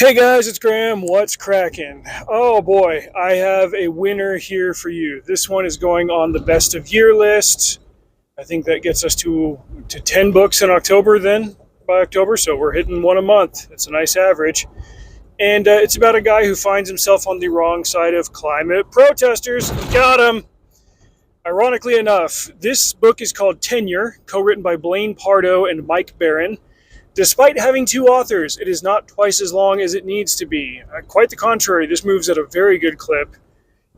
Hey guys, it's Graham. What's cracking? Oh boy, I have a winner here for you. This one is going on the best of year list. I think that gets us to 10 books in October then, by October, so we're hitting one a month. It's a nice average. And it's about a guy who finds himself on the wrong side of climate protesters. Got him! Ironically enough, this book is called Tenure, co-written by Blaine Pardoe and Mike Barron. Despite having two authors, it is not twice as long as it needs to be. Quite the contrary, this moves at a very good clip,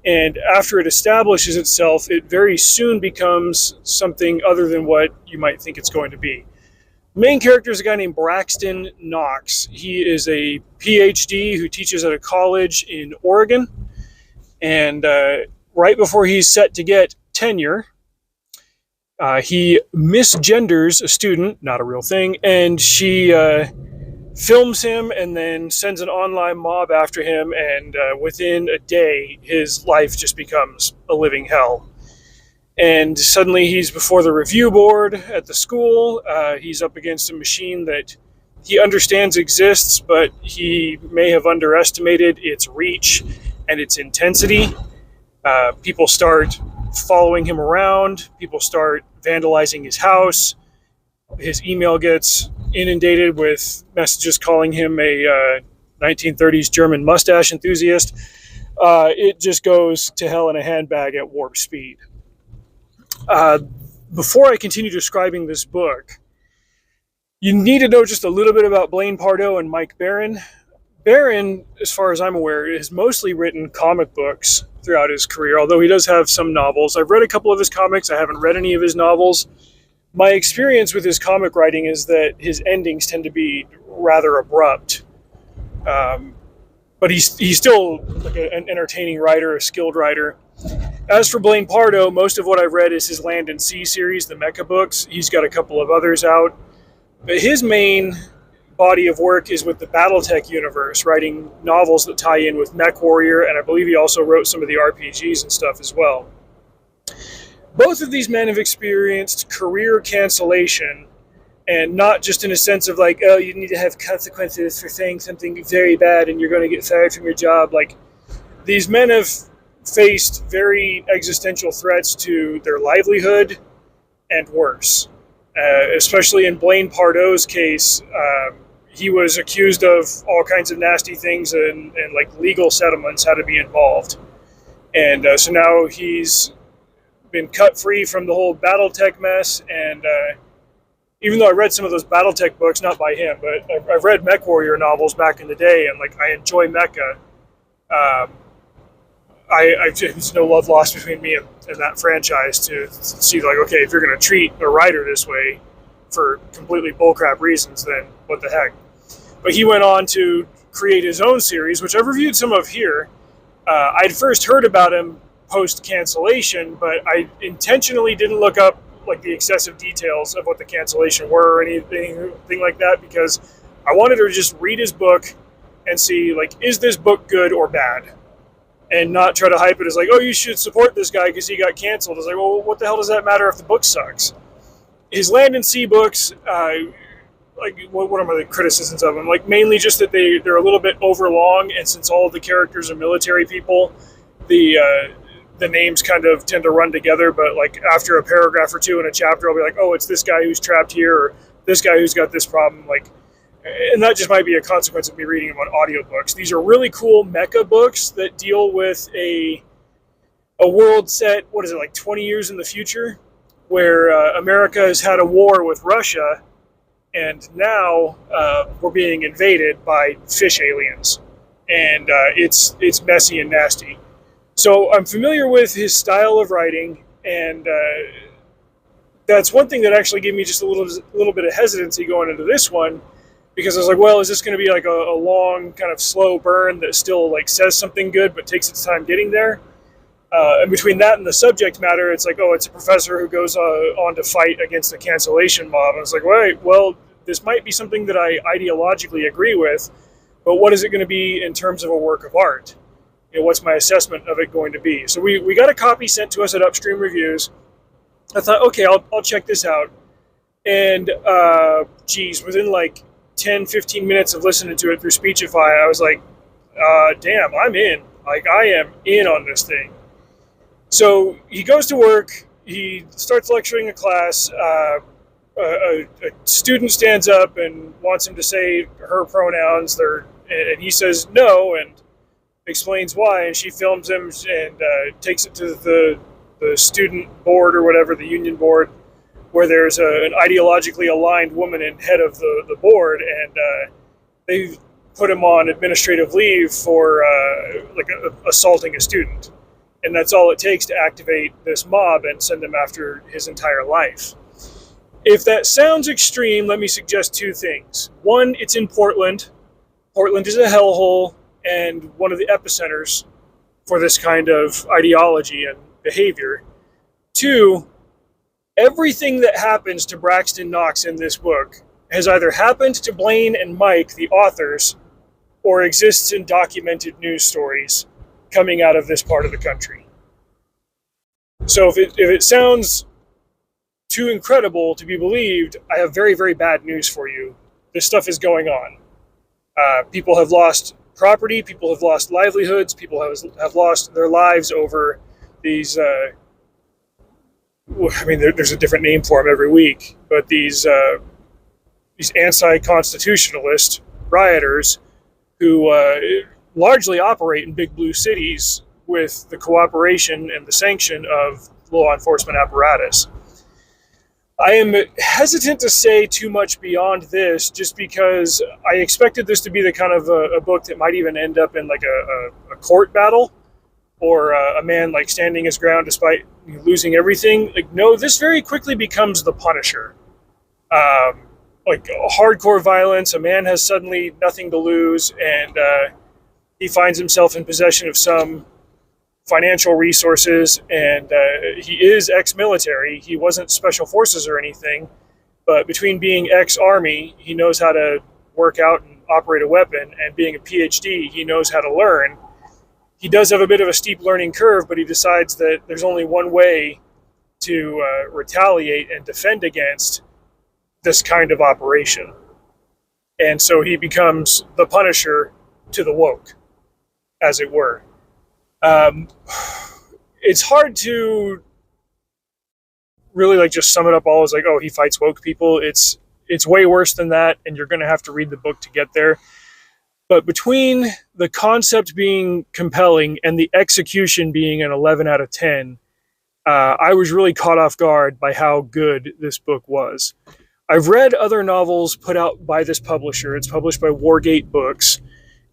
and after it establishes itself, it very soon becomes something other than what you might think it's going to be. The main character is a guy named Braxton Knox. He is a PhD who teaches at a college in Oregon, and right before he's set to get tenure, he misgenders a student, not a real thing, and she films him and then sends an online mob after him, and within a day, his life just becomes a living hell. And suddenly he's before the review board at the school. He's up against a machine that he understands exists, but he may have underestimated its reach and its intensity. People start following him around. People start vandalizing his house. His email gets inundated with messages calling him a 1930s German mustache enthusiast. It just goes to hell in a handbag at warp speed. Before I continue describing this book, you need to know just a little bit about Blaine Pardoe and Mike Barron. Barron, as far as I'm aware, has mostly written comic books throughout his career, although he does have some novels. I've read a couple of his comics. I haven't read any of his novels. My experience with his comic writing is that his endings tend to be rather abrupt. But he's still like an entertaining writer, a skilled writer. As for Blaine Pardoe, most of what I've read is his Land and Sea series, the Mecha books. He's got a couple of others out. But his main body of work is with the Battletech universe, writing novels that tie in with MechWarrior, and I believe he also wrote some of the RPGs and stuff as well. Both of these men have experienced career cancellation, and not just in a sense of like, oh, you need to have consequences for saying something very bad and you're going to get fired from your job. Like, these men have faced very existential threats to their livelihood and worse. Especially in Blaine Pardoe's case, he was accused of all kinds of nasty things, and like legal settlements had to be involved. And so now he's been cut free from the whole Battletech mess. And even though I read some of those Battletech books, not by him, but I've read MechWarrior novels back in the day, and like I enjoy mecha. There's no love lost between me and that franchise to see like, okay, if you're going to treat a writer this way for completely bullcrap reasons, then what the heck? But he went on to create his own series, which I've reviewed some of here. I'd first heard about him post-cancellation, but I intentionally didn't look up like the excessive details of what the cancellation were or anything like that, because I wanted to just read his book and see, like, is this book good or bad? And not try to hype it as like, oh, you should support this guy because he got canceled. It's like, well, what the hell does that matter if the book sucks? His Land and Sea books, like, what are my criticisms of them? Like, mainly just that they're a little bit overlong, and since all of the characters are military people, the names kind of tend to run together. But like after a paragraph or two in a chapter, I'll be like, oh, it's this guy who's trapped here, or this guy who's got this problem. Like, and that just might be a consequence of me reading them on audiobooks. These are really cool mecha books that deal with a world set, what is it, like 20 years in the future, where America has had a war with Russia, and now we're being invaded by fish aliens. And it's messy and nasty. So I'm familiar with his style of writing, and that's one thing that actually gave me just a little bit of hesitancy going into this one, because I was like, well, is this going to be like a long, kind of slow burn that still like says something good but takes its time getting there? And between that and the subject matter, it's like, oh, it's a professor who goes on to fight against the cancellation mob. And I was like, wait, well, this might be something that I ideologically agree with, but what is it going to be in terms of a work of art? You know, what's my assessment of it going to be? So we got a copy sent to us at Upstream Reviews. I thought, okay, I'll check this out. And geez, within like 10, 15 minutes of listening to it through Speechify, I was like, damn, I'm in. Like, I am in on this thing. So he goes to work, he starts lecturing a class. A student stands up and wants him to say her pronouns, and he says no and explains why, and she films him and takes it to the student board or whatever, the union board, where there's an ideologically aligned woman in head of the board, and they put him on administrative leave for assaulting a student. And that's all it takes to activate this mob and send him after his entire life. If that sounds extreme, let me suggest two things. One, it's in Portland. Portland is a hellhole and one of the epicenters for this kind of ideology and behavior. Two, everything that happens to Braxton Knox in this book has either happened to Blaine and Mike, the authors, or exists in documented news stories coming out of this part of the country. So if it sounds too incredible to be believed, I have very, very bad news for you. This stuff is going on. People have lost property, people have lost livelihoods, people have lost their lives over these, there's a different name for them every week, but these anti-constitutionalist rioters who largely operate in big blue cities with the cooperation and the sanction of law enforcement apparatus. I am hesitant to say too much beyond this, just because I expected this to be the kind of a book that might even end up in like a court battle, or a man like standing his ground despite losing everything. Like, no, this very quickly becomes The Punisher. Like hardcore violence, a man has suddenly nothing to lose, and he finds himself in possession of some financial resources, and he is ex-military. He wasn't special forces or anything, but between being ex-army, he knows how to work out and operate a weapon, and being a PhD, he knows how to learn. He does have a bit of a steep learning curve, but he decides that there's only one way to retaliate and defend against this kind of operation. And so he becomes the Punisher to the woke, as it were. It's hard to really just sum it up all as oh, he fights woke people. It's way worse than that, and you're going to have to read the book to get there. But between the concept being compelling and the execution being an 11 out of 10, I was really caught off guard by how good this book was. I've read other novels put out by this publisher. It's published by Wargate Books.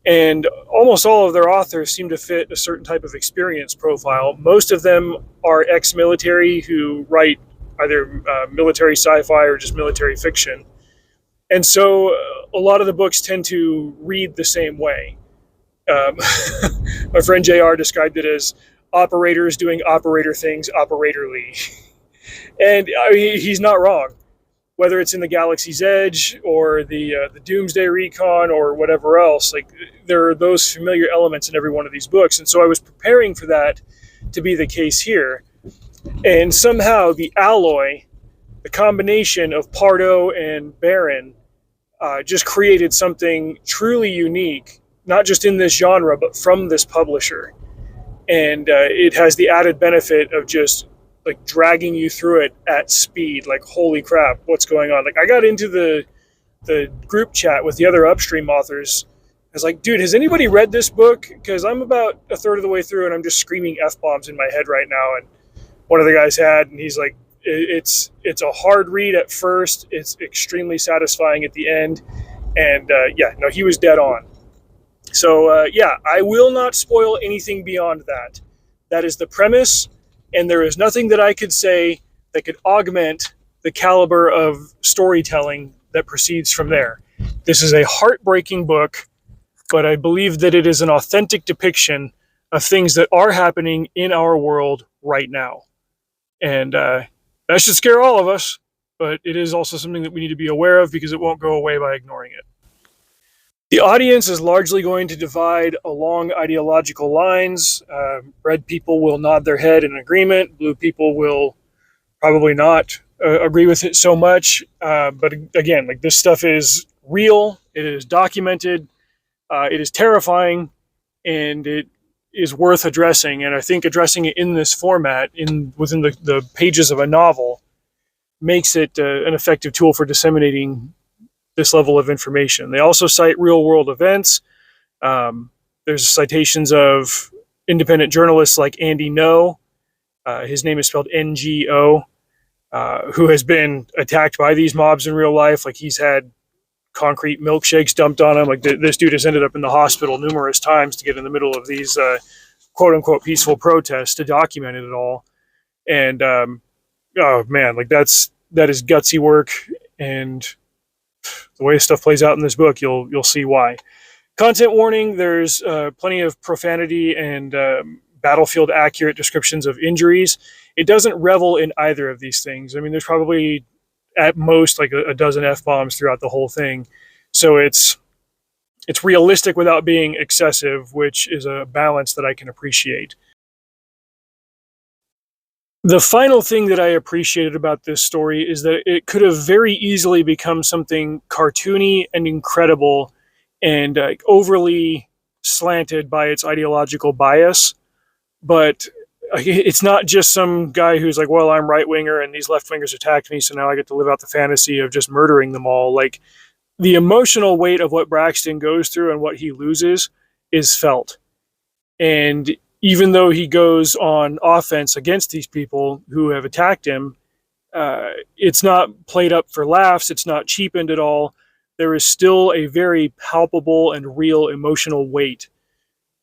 And almost all of their authors seem to fit a certain type of experience profile. Most of them are ex-military who write either military sci-fi or just military fiction. And so a lot of the books tend to read the same way. My friend JR described it as operators doing operator things operatorly. And he's not wrong. Whether it's in the Galaxy's Edge or the Doomsday Recon or whatever else, there are those familiar elements in every one of these books. And so I was preparing for that to be the case here. And somehow the alloy, the combination of Pardo and Barron, just created something truly unique, not just in this genre, but from this publisher. And it has the added benefit of just dragging you through it at speed. Holy crap, what's going on? I got into the group chat with the other Upstream authors. I was like, dude, has anybody read this book? Because I'm about a third of the way through and I'm just screaming F-bombs in my head right now. And one of the guys had, and he's like, it's a hard read at first. It's extremely satisfying at the end. And he was dead on. So I will not spoil anything beyond that. That is the premise. And there is nothing that I could say that could augment the caliber of storytelling that proceeds from there. This is a heartbreaking book, but I believe that it is an authentic depiction of things that are happening in our world right now. And that should scare all of us, but it is also something that we need to be aware of because it won't go away by ignoring it. The audience is largely going to divide along ideological lines. Red people will nod their head in agreement. Blue people will probably not agree with it so much. But again, this stuff is real, it is documented, it is terrifying, and it is worth addressing. And I think addressing it in this format, within the pages of a novel, makes it an effective tool for disseminating this level of information. They also cite real world events. There's citations of independent journalists like Andy Ngo. His name is spelled NGO, who has been attacked by these mobs in real life. Like, he's had concrete milkshakes dumped on him. Like, this dude has ended up in the hospital numerous times to get in the middle of these quote unquote peaceful protests to document it all. And oh man, like that is gutsy work. And the way stuff plays out in this book, you'll see why. Content warning: there's plenty of profanity and battlefield accurate descriptions of injuries. It doesn't revel in either of these things. I mean, there's probably at most like a dozen F-bombs throughout the whole thing. So it's realistic without being excessive, which is a balance that I can appreciate. The final thing that I appreciated about this story is that it could have very easily become something cartoony and incredible and overly slanted by its ideological bias. But it's not just some guy who's like, well, I'm right-winger and these left-wingers attacked me, so now I get to live out the fantasy of just murdering them all. Like, the emotional weight of what Braxton goes through and what he loses is felt. And even though he goes on offense against these people who have attacked him, it's not played up for laughs. It's not cheapened at all. There is still a very palpable and real emotional weight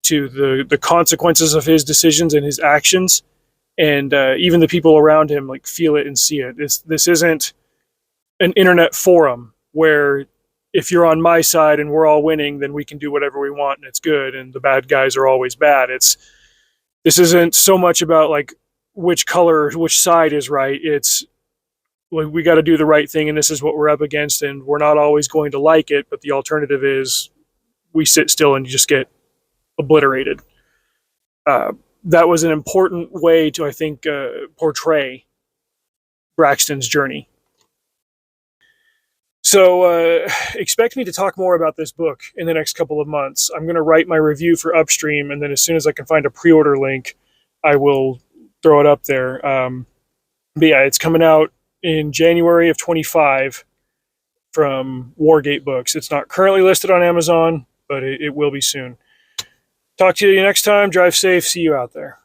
to the consequences of his decisions and his actions. And even the people around him like feel it and see it. This isn't an internet forum where if you're on my side and we're all winning, then we can do whatever we want and it's good, and the bad guys are always bad. This isn't so much about like which side is right. It's like, we got to do the right thing, and this is what we're up against, and we're not always going to like it, but the alternative is we sit still and you just get obliterated. That was an important way to, I think, portray Braxton's journey. So expect me to talk more about this book in the next couple of months. I'm going to write my review for Upstream, and then as soon as I can find a pre-order link, I will throw it up there. But yeah, it's coming out in January of 25 from Wargate Books. It's not currently listed on Amazon, but it will be soon. Talk to you next time. Drive safe. See you out there.